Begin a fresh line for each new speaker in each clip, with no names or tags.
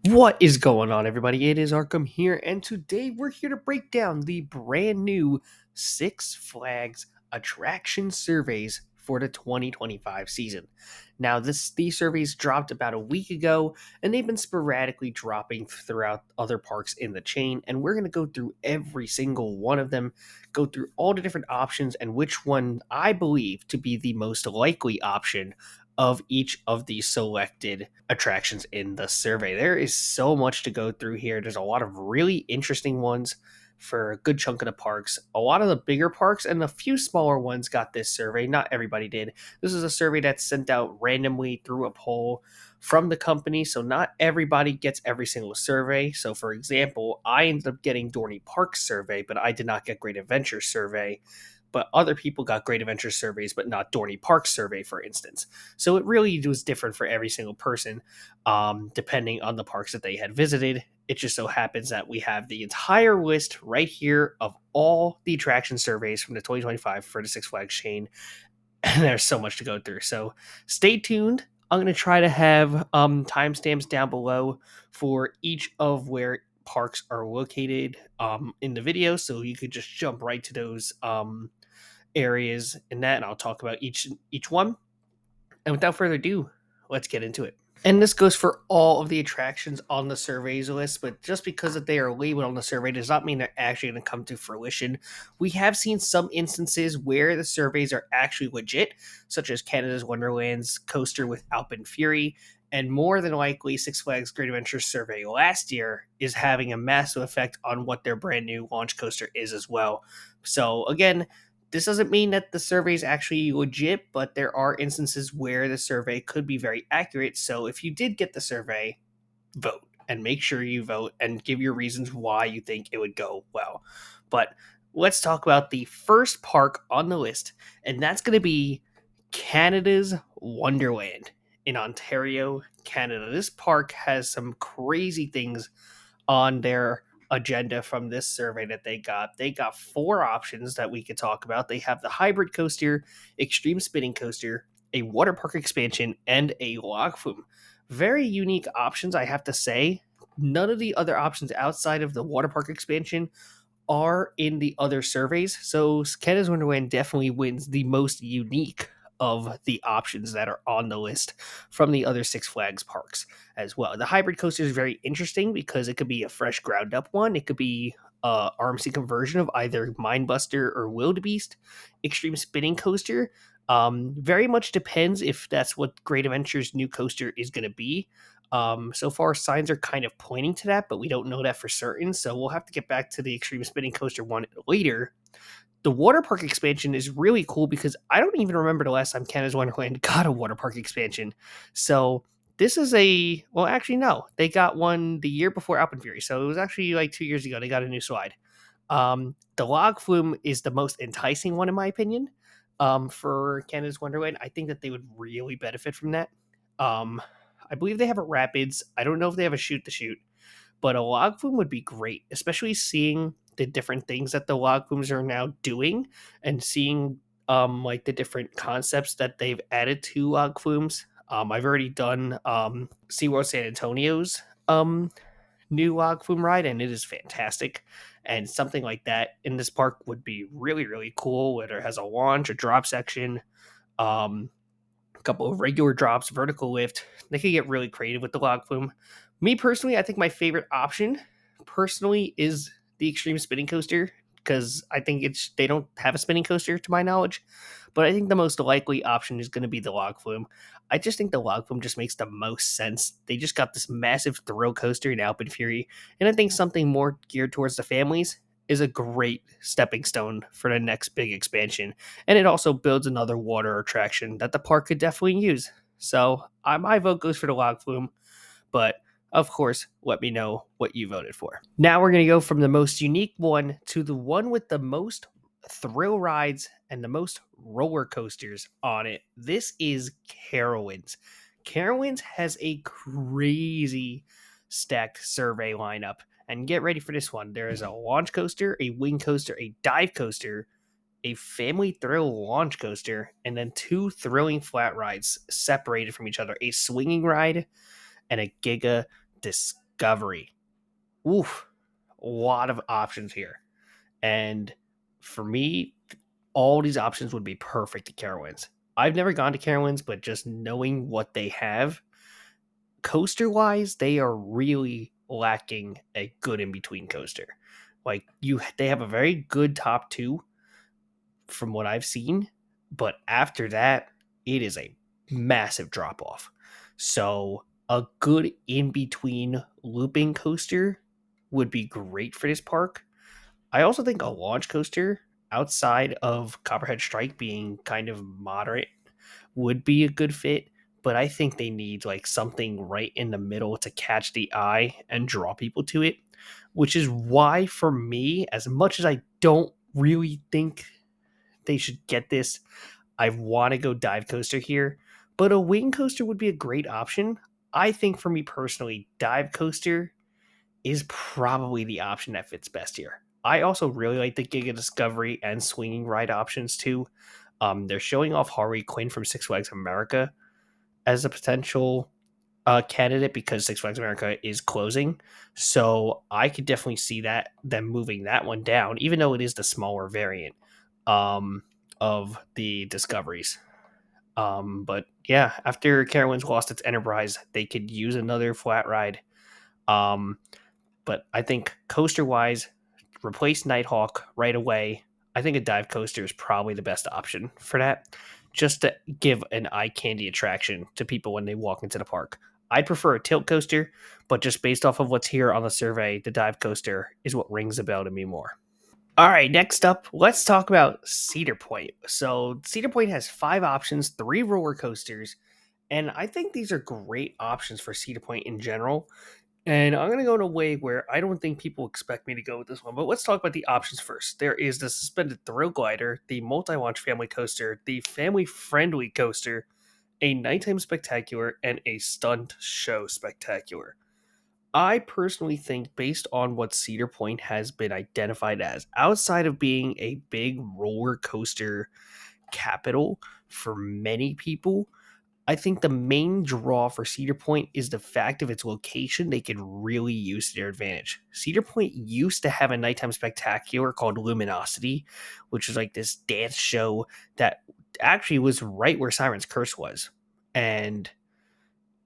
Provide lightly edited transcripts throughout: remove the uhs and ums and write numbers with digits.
What is going on, everybody? It is Arkham here, and today we're here to break down the brand new Six Flags attraction surveys for the 2025 season. Now, these surveys dropped about a week ago, and they've been sporadically dropping throughout other parks in the chain, and we're going to go through every single one of them, go through all the different options, and which one I believe to be the most likely option of each of the selected attractions in the survey. There is so much to go through here. There's a lot of really interesting ones for a good chunk of the parks. A lot of the bigger parks and a few smaller ones got this survey. Not everybody did. This is a survey that's sent out randomly through a poll from the company, so not everybody gets every single survey. So, for example, I ended up getting Dorney Park survey, but I did not get Great Adventure survey. But other people got Great Adventure surveys, but not Dorney Park survey, for instance. So it really was different for every single person, depending on the parks that they had visited. It just so happens that we have the entire list right here of all the attraction surveys from the 2025 for the Six Flags chain. And there's so much to go through. So stay tuned. I'm going to try to have timestamps down below for each of where parks are located in the video. So you could just jump right to those areas in that, and I'll talk about each one. And without further ado, let's get into it. And this goes for all of the attractions on the surveys list, but just because that they are labeled on the survey does not mean they're actually going to come to fruition. We have seen some instances where the surveys are actually legit, such as Canada's Wonderland's coaster with Alpine Fury, and more than likely Six Flags Great Adventure survey last year is having a massive effect on what their brand new launch coaster is as well. So again, this doesn't mean that the survey is actually legit, but there are instances where the survey could be very accurate. So if you did get the survey, vote and make sure you vote and give your reasons why you think it would go well. But let's talk about the first park on the list, and that's going to be Canada's Wonderland in Ontario, Canada. This park has some crazy things on their agenda from this survey that they got. They got four options that we could talk about. They have the hybrid coaster, extreme spinning coaster, a water park expansion, and a log flume. Very unique options, I have to say. None of the other options outside of the water park expansion are in the other surveys. So Canada's Wonderland definitely wins the most unique of the options that are on the list from the other Six Flags parks as well. The hybrid coaster is very interesting because it could be a fresh ground up one. It could be a RMC conversion of either Mindbuster or Wildebeest. Extreme spinning coaster. Very much depends if that's what Great Adventure's new coaster is going to be. So far, signs are kind of pointing to that, but we don't know that for certain. So we'll have to get back to the Extreme Spinning Coaster one later. The water park expansion is really cool because I don't even remember the last time Canada's Wonderland got a water park expansion. So this is well, actually, no. They got one the year before Alpine Fury. So it was actually like 2 years ago. They got a new slide. The log flume is the most enticing one, in my opinion, for Canada's Wonderland. I think that they would really benefit from that. Um, I believe they have a Rapids. I don't know if they have a Shoot the Shoot, but a log flume would be great, especially seeing the different things that the log flumes are now doing and seeing like the different concepts that they've added to log flumes. I've already done SeaWorld San Antonio's new log flume ride, and it is fantastic. And something like that in this park would be really, really cool, where it has a launch, a drop section, um, a couple of regular drops, vertical lift. They could get really creative with the log flume. Me personally, I think my favorite option personally is the extreme spinning coaster because I think they don't have a spinning coaster to my knowledge, but I think the most likely option is going to be the log flume. I just think the log flume just makes the most sense. They just got this massive thrill coaster in Alpine Fury, and I think something more geared towards the families is a great stepping stone for the next big expansion. And it also builds another water attraction that the park could definitely use. So my vote goes for the log flume, but of course, let me know what you voted for. Now we're going to go from the most unique one to the one with the most thrill rides and the most roller coasters on it. This is Carowinds. Carowinds has a crazy stacked survey lineup. And get ready for this one. There is a launch coaster, a wing coaster, a dive coaster, a family thrill launch coaster, and then two thrilling flat rides separated from each other, a swinging ride and a Giga Discovery. Oof, a lot of options here. And for me, all these options would be perfect at Carowinds. I've never gone to Carowinds, but just knowing what they have, coaster wise, they are really lacking a good in between coaster. They have a very good top two from what I've seen, but after that, it is a massive drop off. So a good in between looping coaster would be great for this park. I also think a launch coaster outside of Copperhead Strike being kind of moderate would be a good fit, but I think they need like something right in the middle to catch the eye and draw people to it, which is why for me, as much as I don't really think they should get this, I want to go dive coaster here, but a wing coaster would be a great option. I think for me personally, dive coaster is probably the option that fits best here. I also really like the Giga Discovery and swinging ride options too. They're showing off Harley Quinn from Six Flags America as a potential candidate because Six Flags America is closing. So I could definitely see that them moving that one down, even though it is the smaller variant um, of the Discoveries. But yeah, after Carowinds lost its Enterprise, they could use another flat ride. Um, but I think coaster wise, replace Nighthawk right away. I think a dive coaster is probably the best option for that, just to give an eye candy attraction to people when they walk into the park. I'd prefer a tilt coaster, but just based off of what's here on the survey, the dive coaster is what rings a bell to me more. All right, next up, let's talk about Cedar Point. So, Cedar Point has 5 options, 3 roller coasters, and I think these are great options for Cedar Point in general. And I'm going to go in a way where I don't think people expect me to go with this one, but let's talk about the options first. There is the suspended thrill glider, the multi-launch family coaster, the family-friendly coaster, a nighttime spectacular, and a stunt show spectacular. I personally think, based on what Cedar Point has been identified as, outside of being a big roller coaster capital for many people, I think the main draw for Cedar Point is the fact of its location they could really use to their advantage. Cedar Point used to have a nighttime spectacular called Luminosity, which was like this dance show that actually was right where Siren's Curse was. And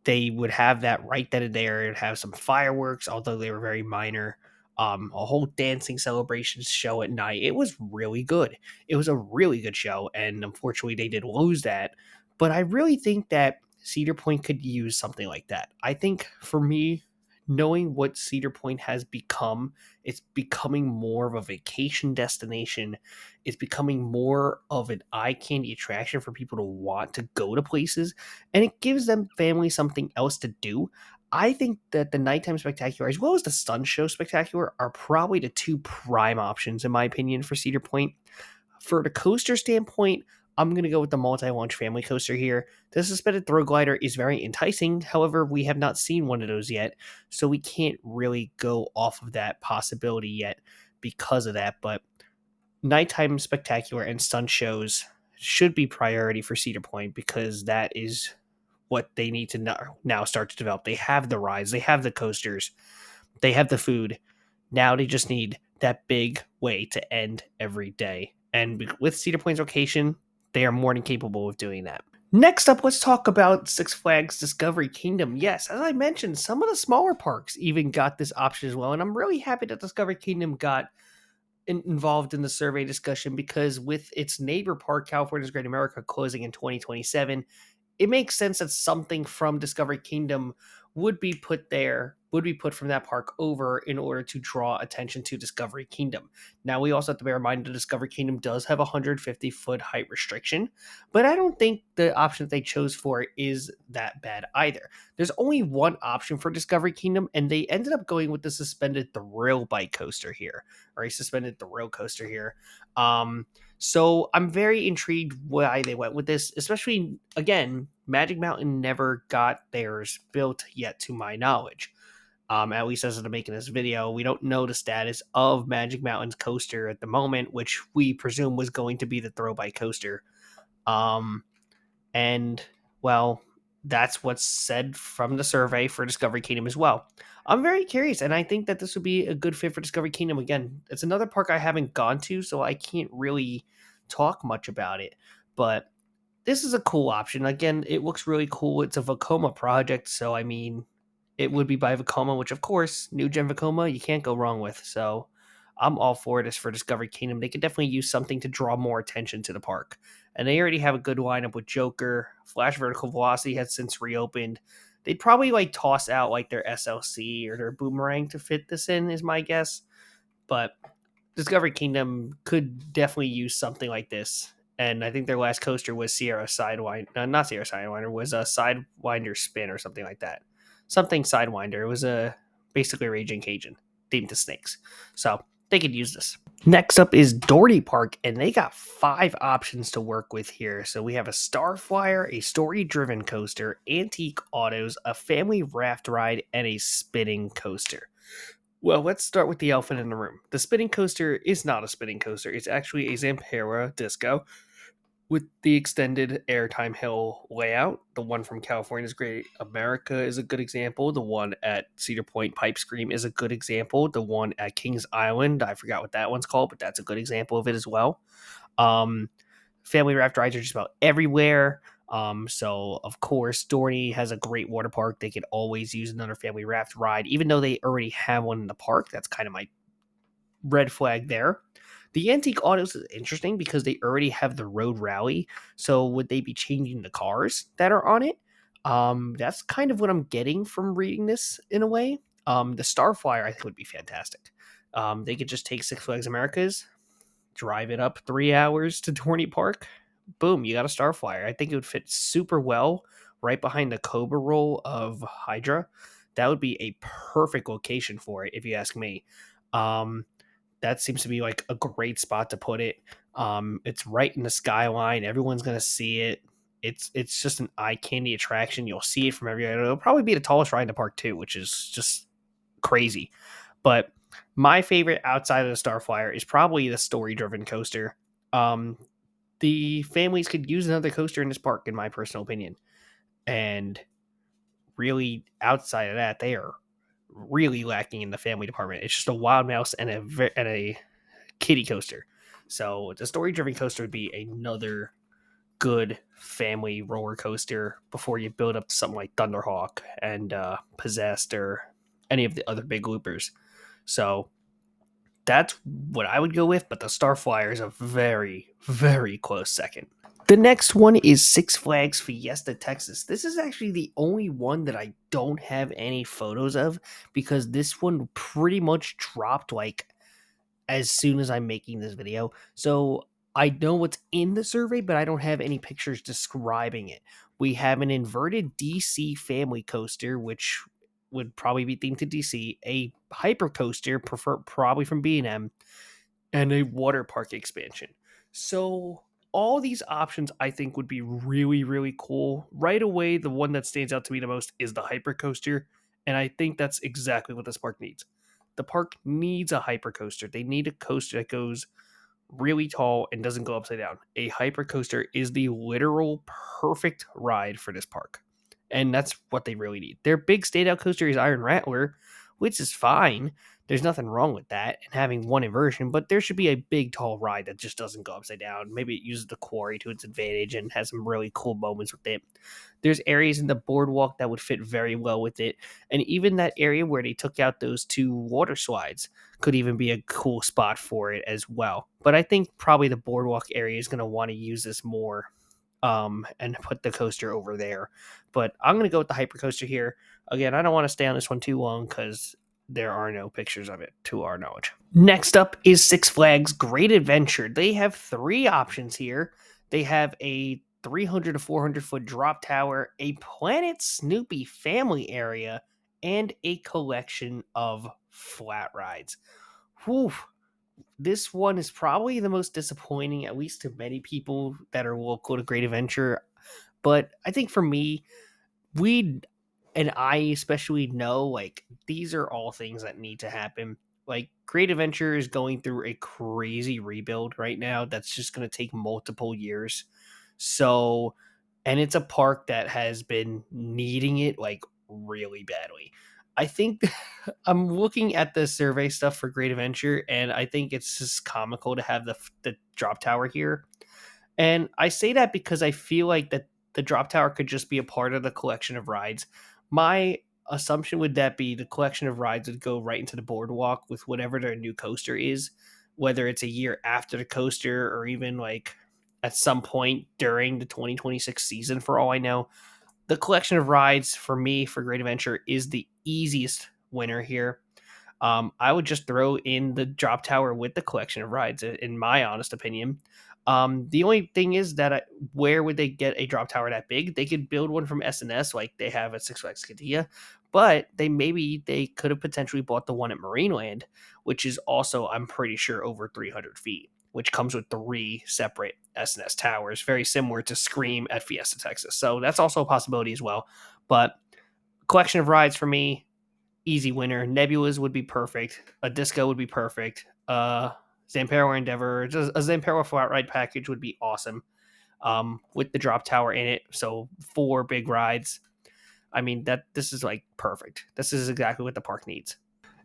they would have that right then and there. It'd have some fireworks, although they were very minor. A whole dancing celebrations show at night. It was really good. It was a really good show, and unfortunately, they did lose that. But I really think that Cedar Point could use something like that. I think for me, knowing what Cedar Point has become, it's becoming more of a vacation destination. It's becoming more of an eye candy attraction for people to want to go to places, and it gives them family something else to do. I think that the nighttime spectacular, as well as the sun show spectacular, are probably the two prime options, in my opinion, for Cedar Point. For the coaster standpoint, I'm going to go with the multi-launch family coaster here. The suspended throw glider is very enticing. However, we have not seen one of those yet, so we can't really go off of that possibility yet because of that. But nighttime spectacular and stunt shows should be priority for Cedar Point because that is what they need to now start to develop. They have the rides, they have the coasters, they have the food. Now they just need that big way to end every day. And with Cedar Point's location, they are more than capable of doing that. Next up, let's talk about Six Flags Discovery Kingdom. Yes, as I mentioned, some of the smaller parks even got this option as well. And I'm really happy that Discovery Kingdom got involved in the survey discussion because with its neighbor park, California's Great America, closing in 2027, it makes sense that something from Discovery Kingdom would be put from that park over in order to draw attention to Discovery Kingdom. Now, we also have to bear in mind the Discovery Kingdom does have a 150-foot height restriction, but I don't think the option that they chose for it is that bad either. There's only one option for Discovery Kingdom, and they ended up going with the suspended thrill bike coaster here, or a suspended thrill coaster here. So I'm very intrigued why they went with this, especially, again, Magic Mountain never got theirs built yet to my knowledge. At least as of making this video, we don't know the status of Magic Mountain's coaster at the moment, which we presume was going to be the throw bike coaster. Um, and well, that's what's said from the survey for Discovery Kingdom as well. I'm very curious, and I think that this would be a good fit for Discovery Kingdom. Again, it's another park I haven't gone to, so I can't really talk much about it. But this is a cool option. Again, it looks really cool. It's a Vekoma project, so I mean, it would be by Vekoma, which of course, new gen Vekoma, you can't go wrong with. So I'm all for this for Discovery Kingdom. They could definitely use something to draw more attention to the park. And they already have a good lineup with Joker. Flash Vertical Velocity has since reopened. They'd probably like toss out like their SLC or their Boomerang to fit this in, is my guess. But Discovery Kingdom could definitely use something like this. And I think their last coaster was Sierra Sidewinder, not Sierra Sidewinder, was a Sidewinder Spin or something like that. Something Sidewinder. It was a basically a Raging Cajun themed to snakes. So they could use this. Next up is Dorney Park, and they got 5 options to work with here. So we have a Starflyer, a story-driven coaster, antique autos, a family raft ride, and a spinning coaster. Well, let's start with the elephant in the room. The spinning coaster is not a spinning coaster. It's actually a Zampera Disco with the extended Airtime Hill layout. The one from California is great. America is a good example. The one at Cedar Point Pipe Scream is a good example. The one at Kings Island, I forgot what that one's called, but that's a good example of it as well. Um, family raft rides are just about everywhere. So of course, Dorney has a great water park. They could always use another family raft ride, even though they already have one in the park. That's kind of my red flag there. The antique autos is interesting because they already have the road rally. So would they be changing the cars that are on it? That's kind of what I'm getting from reading this in a way. The Starflyer I think would be fantastic. They could just take Six Flags Americas, drive it up 3 hours to Dorney Park. Boom, you got a Starflyer. I think it would fit super well right behind the Cobra roll of Hydra. That would be a perfect location for it, if you ask me. Um, that seems to be like a great spot to put it. It's right in the skyline. Everyone's gonna see it. It's just an eye candy attraction. You'll see it from everywhere. It'll probably be the tallest ride in the park too, which is just crazy. But my favorite outside of the Starflyer is probably the story-driven coaster. Um, the families could use another coaster in this park, in my personal opinion. And really, outside of that, they are really lacking in the family department. It's just a Wild Mouse and a kiddie coaster. So the story-driven coaster would be another good family roller coaster before you build up to something like Thunderhawk and Possessed or any of the other big loopers. So that's what I would go with, but the Starflyer is a very, very close second. The next one is Six Flags Fiesta Texas. This is actually the only one that I don't have any photos of because this one pretty much dropped like as soon as I'm making this video. So I know what's in the survey, but I don't have any pictures describing it. We have an inverted DC family coaster, which would probably be themed to DC, a hyper coaster, probably from B&M, and a water park expansion. So all these options I think would be really, really cool. Right away, the one that stands out to me the most is the hyper coaster, and I think that's exactly what this park needs. The park needs a hyper coaster. They need a coaster that goes really tall and doesn't go upside down. A hyper coaster is the literal perfect ride for this park. And that's what they really need. Their big standout coaster is Iron Rattler, which is fine. There's nothing wrong with that and having one inversion, but there should be a big tall ride that just doesn't go upside down. Maybe it uses the quarry to its advantage and has some really cool moments with it. There's areas in the boardwalk that would fit very well with it. And even that area where they took out those 2 water slides could even be a cool spot for it as well. But I think probably the boardwalk area is going to want to use this more and put the coaster over there. But I'm going to go with the hyper coaster here. Again, I don't want to stay on this one too long because there are no pictures of it to our knowledge. Next up is Six Flags Great Adventure. They have 3 options here. They have a 300 to 400 foot drop tower, a Planet Snoopy family area, and a collection of flat rides. Whew. This one is probably the most disappointing, at least to many people that are local to Great Adventure. But I think for me, we and I especially know like these are all things that need to happen. Like Great Adventure is going through a crazy rebuild right now that's just going to take multiple years. So and it's a park that has been needing it like really badly. I think I'm looking at the survey stuff for Great Adventure, and I think it's just comical to have the drop tower here. And I say that because I feel like that the drop tower could just be a part of the collection of rides. My assumption would that be the collection of rides would go right into the boardwalk with whatever their new coaster is, whether it's a year after the coaster or even like at some point during the 2026 season, for all I know. The collection of rides for me for Great Adventure is the easiest winner here. I would just throw in the drop tower with the collection of rides, in my honest opinion. The only thing is that where would they get a drop tower that big? They could build one from SNS like they have at Six Flags Qiddiya, but they could have potentially bought the one at Marineland, which is also, I'm pretty sure, over 300 feet, which comes with 3 separate SNS towers, very similar to Scream at Fiesta, Texas. So that's also a possibility as well. But collection of rides for me, easy winner. Nebulas would be perfect. A disco would be perfect. Zampero Endeavor, just a Zampero flat ride package would be awesome. With the drop tower in it, so 4 big rides. I mean that this is like perfect. This is exactly what the park needs.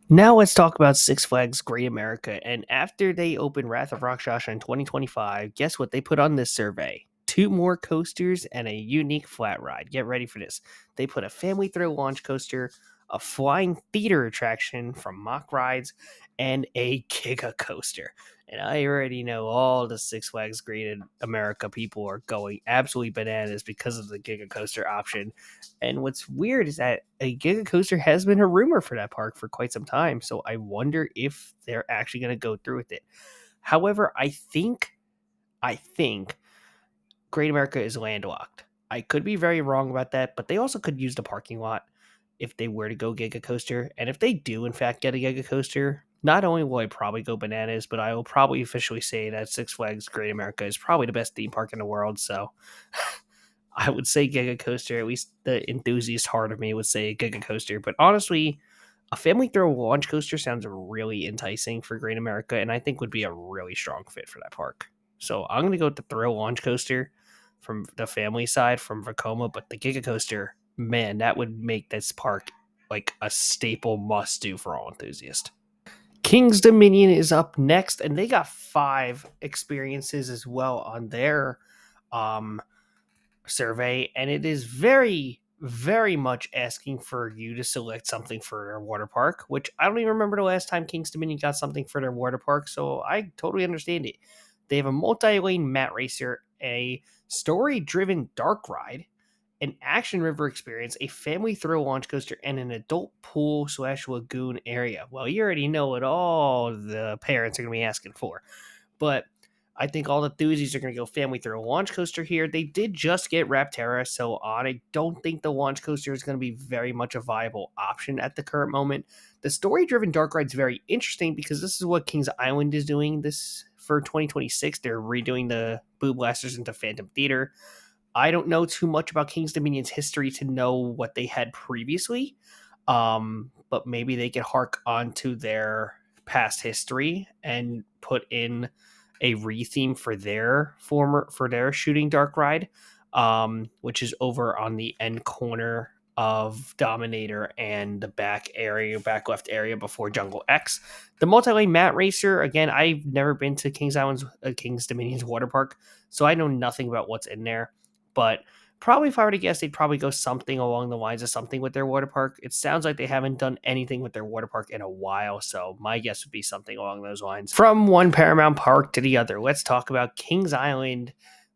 Now let's talk about Six Flags Great America. And after they opened Wrath of Rakshasa in 2025, guess what they put on this survey? 2 more coasters and a unique flat ride. Get ready for this. They put a family thrill launch coaster, a flying theater attraction from Mock Rides, and a Giga coaster. And I already know all the Six Flags Great America people are going absolutely bananas because of the Giga coaster option. And what's weird is that a Giga Coaster has been a rumor for that park for quite some time. So I wonder if they're actually going to go through with it. However, I think Great America is landlocked. I could be very wrong about that, but they also could use the parking lot if they were to go Giga Coaster. And if they do, in fact, get a Giga Coaster, not only will I probably go bananas, but I will probably officially say that Six Flags Great America is probably the best theme park in the world. So I would say Giga Coaster. At least the enthusiast heart of me would say Giga Coaster. But honestly, a family throw launch coaster sounds really enticing for Great America, and I think would be a really strong fit for that park. So I'm going to go with the thrill launch coaster from the family side from Vekoma, but the Giga Coaster, man, that would make this park like a staple must do for all enthusiasts. King's Dominion is up next, and they got 5 experiences as well on their um, survey, and it is very, very much asking for you to select something for their water park, which I don't even remember the last time King's Dominion got something for their water park, so I totally understand it. They have a multi-lane mat racer, a story-driven dark ride, an action river experience, a family thrill launch coaster, and an adult pool slash lagoon area. Well, you already know what all the parents are going to be asking for. But I think all the enthusiasts are going to go family through a launch coaster here. They did just get Rapterra, so I don't think the launch coaster is going to be very much a viable option at the current moment. The story-driven dark ride is very interesting because this is what Kings Island is doing this for 2026. They're redoing the Boo Blasters into Phantom Theater. I don't know too much about King's Dominion's history to know what they had previously, but maybe they could hark onto their past history and put in a retheme for their shooting dark ride, which is over on the end corner of Dominator and the back left area before Jungle X. The multi-lane mat racer, again, I've never been to King's Dominion's water park, so I know nothing about what's in there. But probably if I were to guess, they'd probably go something along the lines of something with their water park. It sounds like they haven't done anything with their water park in a while, so my guess would be something along those lines. From one Paramount Park to the other, let's talk about Kings Island,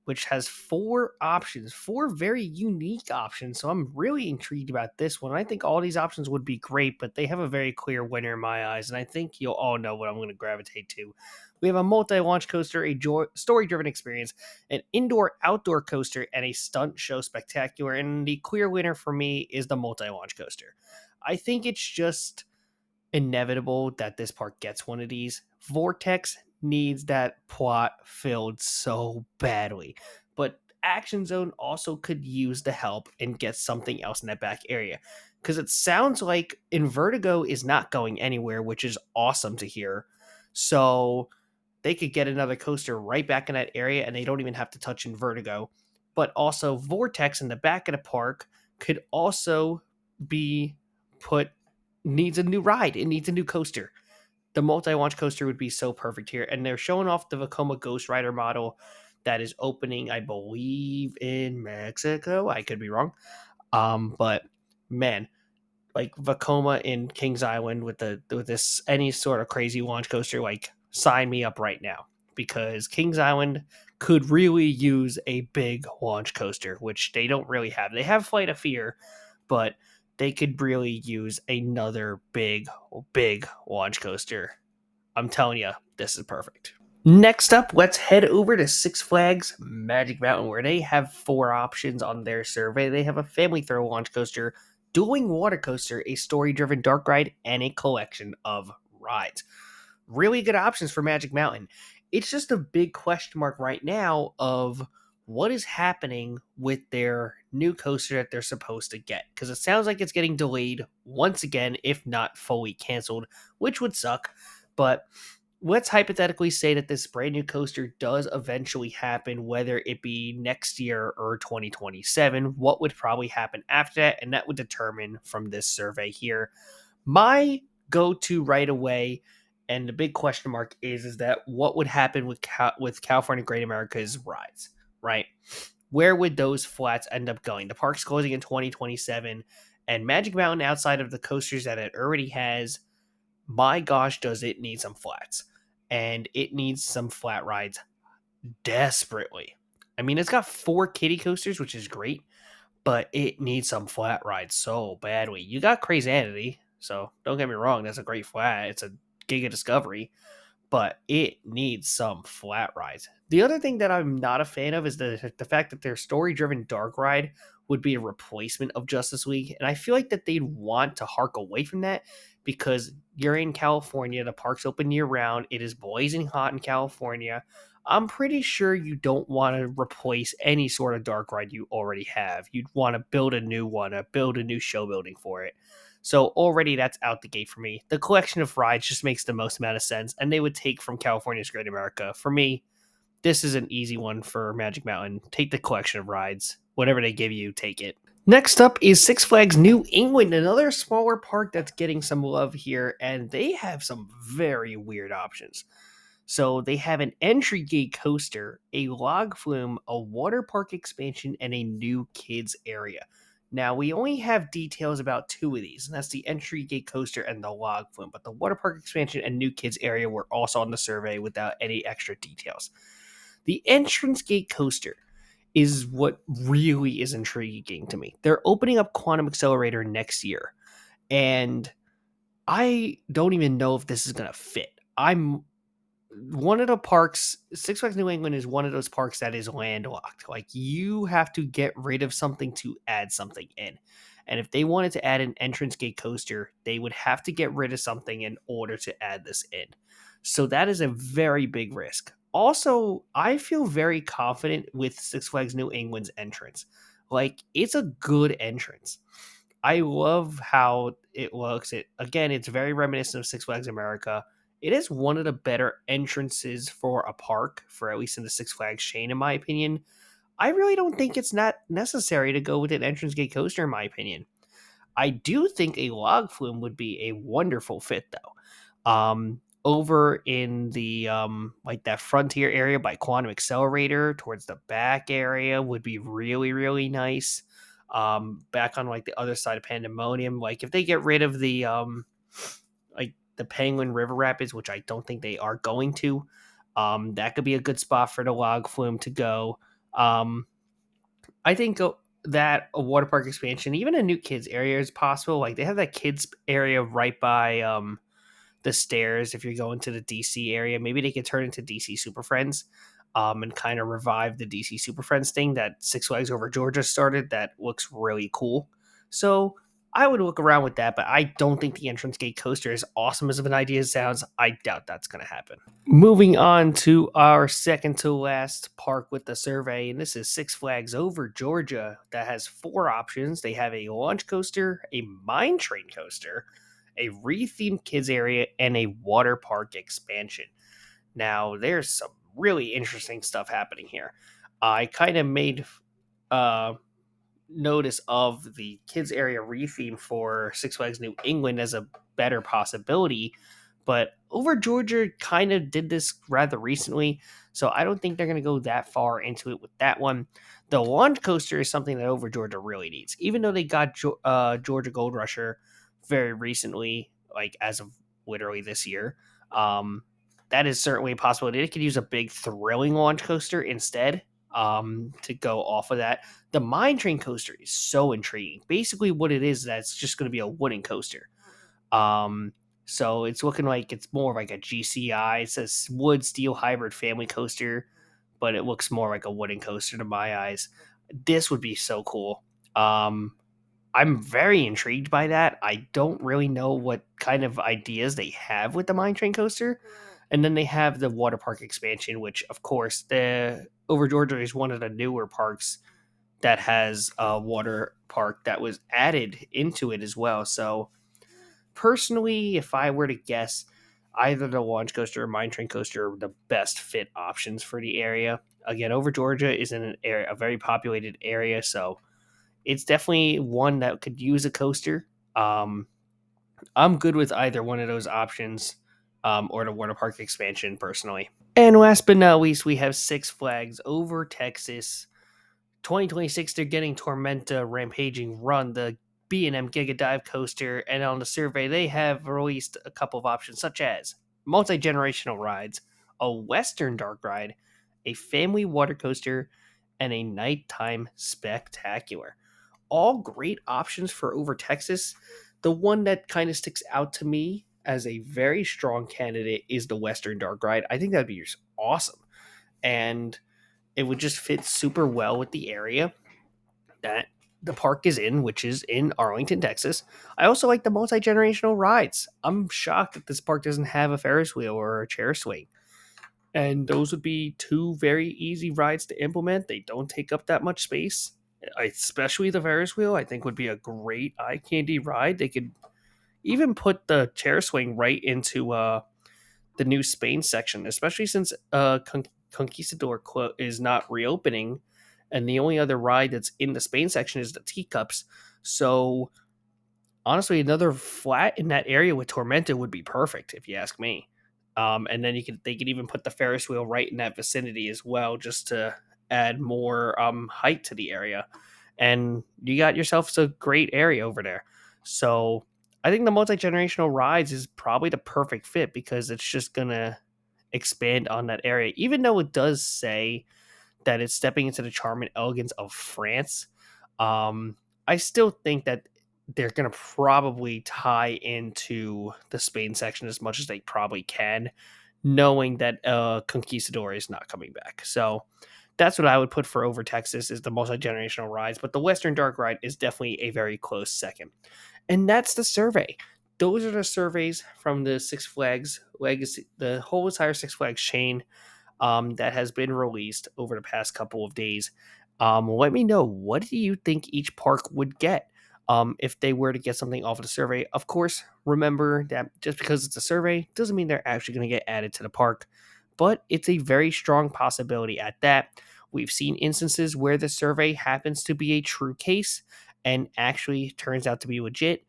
which has 4 options, 4 very unique options. So I'm really intrigued about this one. I think all these options would be great, but they have a very clear winner in my eyes, and I think you'll all know what I'm going to gravitate to. We have a multi-launch coaster, a story-driven experience, an indoor-outdoor coaster, and a stunt show spectacular. And the clear winner for me is the multi-launch coaster. I think it's just inevitable that this park gets one of these. Vortex needs that plot filled so badly, but Action Zone also could use the help and get something else in that back area. Because it sounds like Invertigo is not going anywhere, which is awesome to hear. So they could get another coaster right back in that area and they don't even have to touch Invertigo. but also Vortex in the back of the park could also be put needs a new ride. It needs a new coaster. The multi-launch coaster would be so perfect here. And they're showing off the Vekoma Ghost Rider model that is opening, I believe, in Mexico. I could be wrong. But man, like Vekoma in Kings Island with this any sort of crazy launch coaster, like sign me up right now because Kings Island could really use a big launch coaster, which they don't really have. They have Flight of Fear, but they could really use another big launch coaster. I'm telling you, this is perfect. Next up, let's head over to Six Flags Magic Mountain, where they have 4 options on their survey. They have a family throw launch coaster, dueling water coaster, a story driven dark ride, and a collection of rides. Really good options for Magic Mountain. It's just a big question mark right now of what is happening with their new coaster that they're supposed to get. Because it sounds like it's getting delayed once again, if not fully canceled, which would suck. But let's hypothetically say that this brand new coaster does eventually happen, whether it be next year or 2027. What would probably happen after that? And that would determine from this survey here. My go to right away, and the big question mark is that what would happen with California Great America's rides, right? Where would those flats end up going? The park's closing in 2027, and Magic Mountain, outside of the coasters that it already has, my gosh, does it need some flats. And it needs some flat rides desperately. I mean, it's got 4 kiddie coasters, which is great, but it needs some flat rides so badly. You got Crazanity, so don't get me wrong, that's a great flat. It's a Giga Discovery, but it needs some flat rides. The other thing that I'm not a fan of is the fact that their story driven dark ride would be a replacement of Justice League. And I feel like that they'd want to hark away from that because you're in California, the park's open year round, it is blazing hot in California. I'm pretty sure you don't want to replace any sort of dark ride you already have. You'd want to build a new one, build a new show building for it. So already that's out the gate for me. The collection of rides just makes the most amount of sense, and they would take from California's Great America. For me, this is an easy one for Magic Mountain. Take the collection of rides. Whatever they give you, take it. Next up is Six Flags New England, another smaller park that's getting some love here, and they have some very weird options. So they have an entry gate coaster, a log flume, a water park expansion, and a new kids area. Now we only have details about 2 of these, and that's the entry gate coaster and the log flume. But the water park expansion and new kids area were also on the survey without any extra details. The entrance gate coaster is what really is intriguing to me. They're opening up Quantum Accelerator next year, and I don't even know if this is gonna fit. I'm one of the parks, Six Flags New England is one of those parks that is landlocked. Like you have to get rid of something to add something in. And if they wanted to add an entrance gate coaster, they would have to get rid of something in order to add this in. So that is a very big risk. Also, I feel very confident with Six Flags New England's entrance. Like it's a good entrance. I love how it looks. It's very reminiscent of Six Flags America. It is one of the better entrances for a park, for at least in the Six Flags chain, in my opinion. I really don't think it's not necessary to go with an entrance gate coaster, in my opinion. I do think a log flume would be a wonderful fit, though. Over in the like that frontier area by Quantum Accelerator towards the back area would be really, really nice. Back on like the other side of Pandemonium, like if they get rid of the like the Penguin River Rapids, which I don't think they are going to, that could be a good spot for the log flume to go. I think that a water park expansion, even a new kids area is possible. Like they have that kids area right by the stairs. If you're going to the DC area, maybe they could turn into DC Super Friends, and kind of revive the DC Super Friends thing that Six Flags Over Georgia started. That looks really cool. So I would look around with that, but I don't think the entrance gate coaster, as awesome as of an idea sounds, I doubt that's going to happen. Moving on to our second to last park with the survey, and this is Six Flags Over Georgia that has 4 options. They have a launch coaster, a mine train coaster, a rethemed kids area, and a water park expansion. Now, there's some really interesting stuff happening here. I kind of made notice of the kids area retheme for Six Flags New England as a better possibility, but Over Georgia kind of did this rather recently, so I don't think they're going to go that far into it with that one. The launch coaster is something that Over Georgia really needs, even though they got Georgia Gold Rusher very recently, like as of literally this year. Um, that is certainly a possibility. They could use a big thrilling launch coaster instead, to go off of that. The Mine Train coaster is so intriguing. Basically, what it is, that's just going to be a wooden coaster. Um, so it's looking like it's more like a GCI. It says wood steel hybrid family coaster, but it looks more like a wooden coaster to my eyes. This would be so cool. I'm very intrigued by that. I don't really know what kind of ideas they have with the Mine Train coaster. And then they have the water park expansion, which, of course, the Over Georgia is one of the newer parks that has a water park that was added into it as well. So, personally, if I were to guess, either the launch coaster or Mine Train coaster are the best fit options for the area. Again, Over Georgia is in an area, a very populated area, so it's definitely one that could use a coaster. I'm good with either one of those options, or the water park expansion personally. And last but not least, we have Six Flags Over Texas 2026. They're getting Tormenta Rampaging Run, the B&M Giga Dive coaster, and on the survey they have released a couple of options such as multi-generational rides, a Western dark ride, a family water coaster, and a nighttime spectacular. All great options for Over Texas. The one that kind of sticks out to me as a very strong candidate is the Western Dark Ride. I think that'd be just awesome. And it would just fit super well with the area that the park is in, which is in Arlington, Texas. I also like the multi generational rides. I'm shocked that this park doesn't have a Ferris wheel or a chair swing. And those would be two very easy rides to implement. They don't take up that much space. Especially the Ferris wheel, I think would be a great eye candy ride. They could even put the chair swing right into the new Spain section, especially since Conquistador is not reopening, and the only other ride that's in the Spain section is the teacups. So honestly, another flat in that area with Tormenta would be perfect, if you ask me. And then they could even put the Ferris wheel right in that vicinity as well, just to add more height to the area. And you got yourself a great area over there. So I think the multi-generational rides is probably the perfect fit because it's just gonna expand on that area. Even though it does say that it's stepping into the charm and elegance of France, I still think that they're going to probably tie into the Spain section as much as they probably can, knowing that Conquistador is not coming back. So that's what I would put for Over Texas is the multi-generational rides, but the Western Dark Ride is definitely a very close second. And that's the survey. Those are the surveys from the Six Flags Legacy, the whole entire Six Flags chain, that has been released over the past couple of days. Let me know, what do you think each park would get if they were to get something off of the survey? Of course, remember that just because it's a survey doesn't mean they're actually going to get added to the park, but it's a very strong possibility at that. We've seen instances where the survey happens to be a true case and actually turns out to be legit.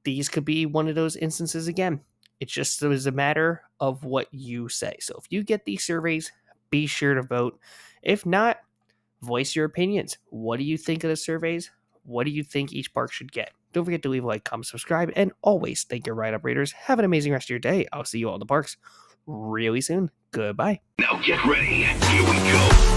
These could be one of those instances again. It just is a matter of what you say. So if you get these surveys, be sure to vote. If not, voice your opinions. What do you think of the surveys? What do you think each park should get? Don't forget to leave a like, comment, subscribe, and always thank your Ride Operators. Have an amazing rest of your day. I'll see you all in the parks really soon. Goodbye.
Now get ready. Here we go.